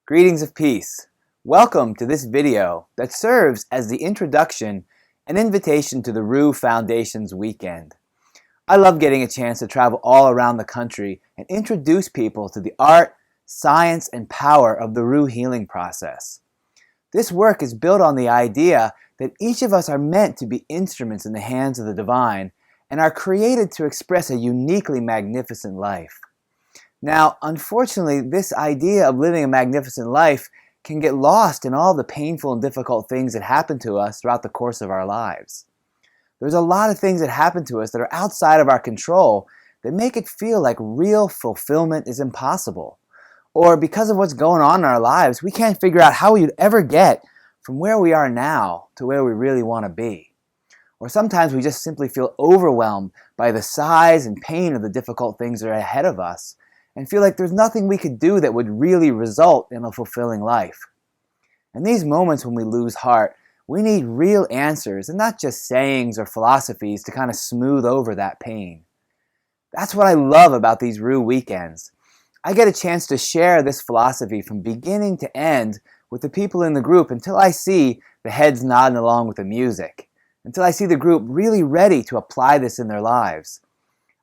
Greetings of peace. Welcome to this video that serves as the introduction and invitation to the RUH Foundations weekend. I love getting a chance to travel all around the country and introduce people to the art, science, and power of the RUH healing process. This work is built on the idea that each of us are meant to be instruments in the hands of the divine and are created to express a uniquely magnificent life. Now, unfortunately, this idea of living a magnificent life can get lost in all the painful and difficult things that happen to us throughout the course of our lives. There's a lot of things that happen to us that are outside of our control that make it feel like real fulfillment is impossible. Or because of what's going on in our lives, we can't figure out how we'd ever get from where we are now to where we really want to be. Or sometimes we just simply feel overwhelmed by the size and pain of the difficult things that are ahead of us, and feel like there's nothing we could do that would really result in a fulfilling life. In these moments when we lose heart, we need real answers and not just sayings or philosophies to kind of smooth over that pain. That's what I love about these RUH weekends. I get a chance to share this philosophy from beginning to end with the people in the group until I see the heads nodding along with the music, until I see the group really ready to apply this in their lives.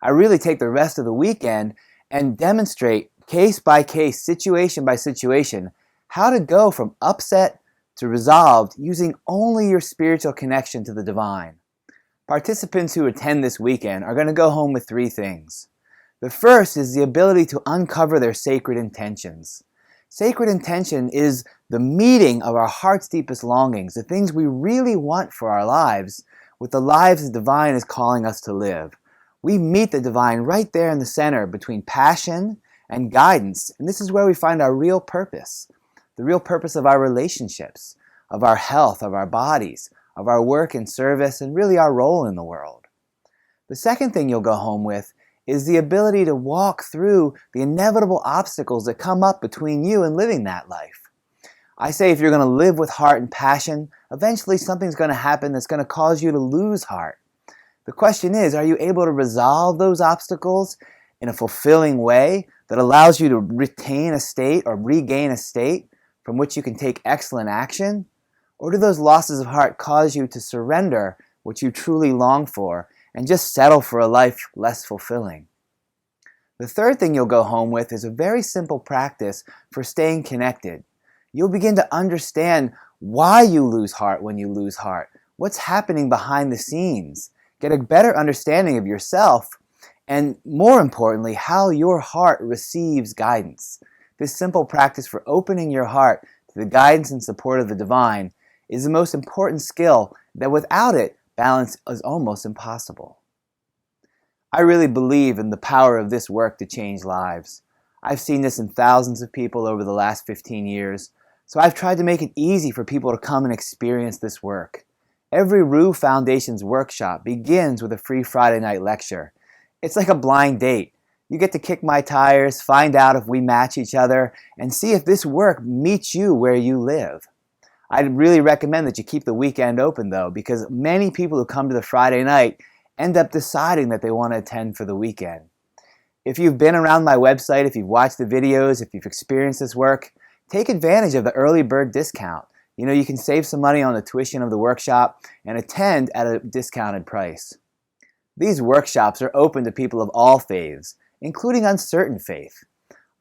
I really take the rest of the weekend and demonstrate case by case, situation by situation, how to go from upset to resolved using only your spiritual connection to the divine. Participants who attend this weekend are going to go home with three things. The first is the ability to uncover their sacred intentions. Sacred intention is the meeting of our heart's deepest longings, the things we really want for our lives, with the lives the divine is calling us to live. We meet the divine right there in the center between passion and guidance, and this is where we find our real purpose, the real purpose of our relationships, of our health, of our bodies, of our work and service, and really our role in the world. The second thing you'll go home with is the ability to walk through the inevitable obstacles that come up between you and living that life. I say if you're going to live with heart and passion, eventually something's going to happen that's going to cause you to lose heart. The question is, are you able to resolve those obstacles in a fulfilling way that allows you to retain a state or regain a state from which you can take excellent action? Or do those losses of heart cause you to surrender what you truly long for and just settle for a life less fulfilling? The third thing you'll go home with is a very simple practice for staying connected. You'll begin to understand why you lose heart when you lose heart, what's happening behind the scenes. Get a better understanding of yourself, and more importantly, how your heart receives guidance. This simple practice for opening your heart to the guidance and support of the divine is the most important skill that without it, balance is almost impossible. I really believe in the power of this work to change lives. I've seen this in thousands of people over the last 15 years, so I've tried to make it easy for people to come and experience this work. Every RUH Foundations workshop begins with a free Friday night lecture. It's like a blind date. You get to kick my tires, find out if we match each other, and see if this work meets you where you live. I'd really recommend that you keep the weekend open though, because many people who come to the Friday night end up deciding that they want to attend for the weekend. If you've been around my website, if you've watched the videos, if you've experienced this work, take advantage of the early bird discount. You can save some money on the tuition of the workshop and attend at a discounted price. These workshops are open to people of all faiths, including uncertain faith.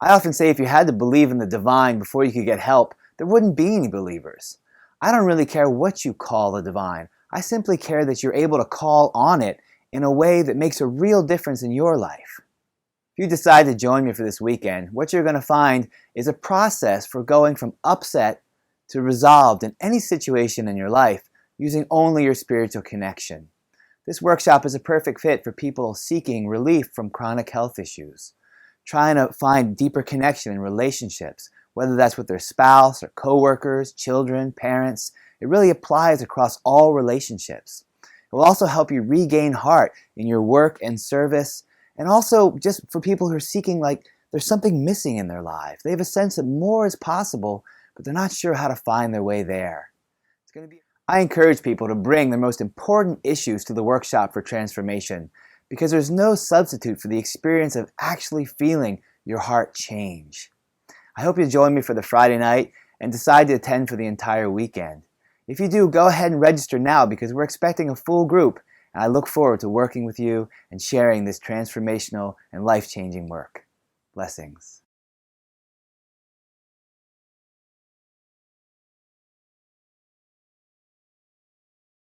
I often say if you had to believe in the divine before you could get help, there wouldn't be any believers. I don't really care what you call the divine. I simply care that you're able to call on it in a way that makes a real difference in your life. If you decide to join me for this weekend, what you're going to find is a process for going from upset to resolved in any situation in your life using only your spiritual connection. This workshop is a perfect fit for people seeking relief from chronic health issues, trying to find deeper connection in relationships, whether that's with their spouse or coworkers, children, parents. It really applies across all relationships. It will also help you regain heart in your work and service, and also just for people who are seeking like there's something missing in their life. They have a sense that more is possible, but they're not sure how to find their way there. I encourage people to bring their most important issues to the workshop for transformation, because there's no substitute for the experience of actually feeling your heart change. I hope you join me for the Friday night and decide to attend for the entire weekend. If you do, go ahead and register now because we're expecting a full group, and I look forward to working with you and sharing this transformational and life-changing work. Blessings.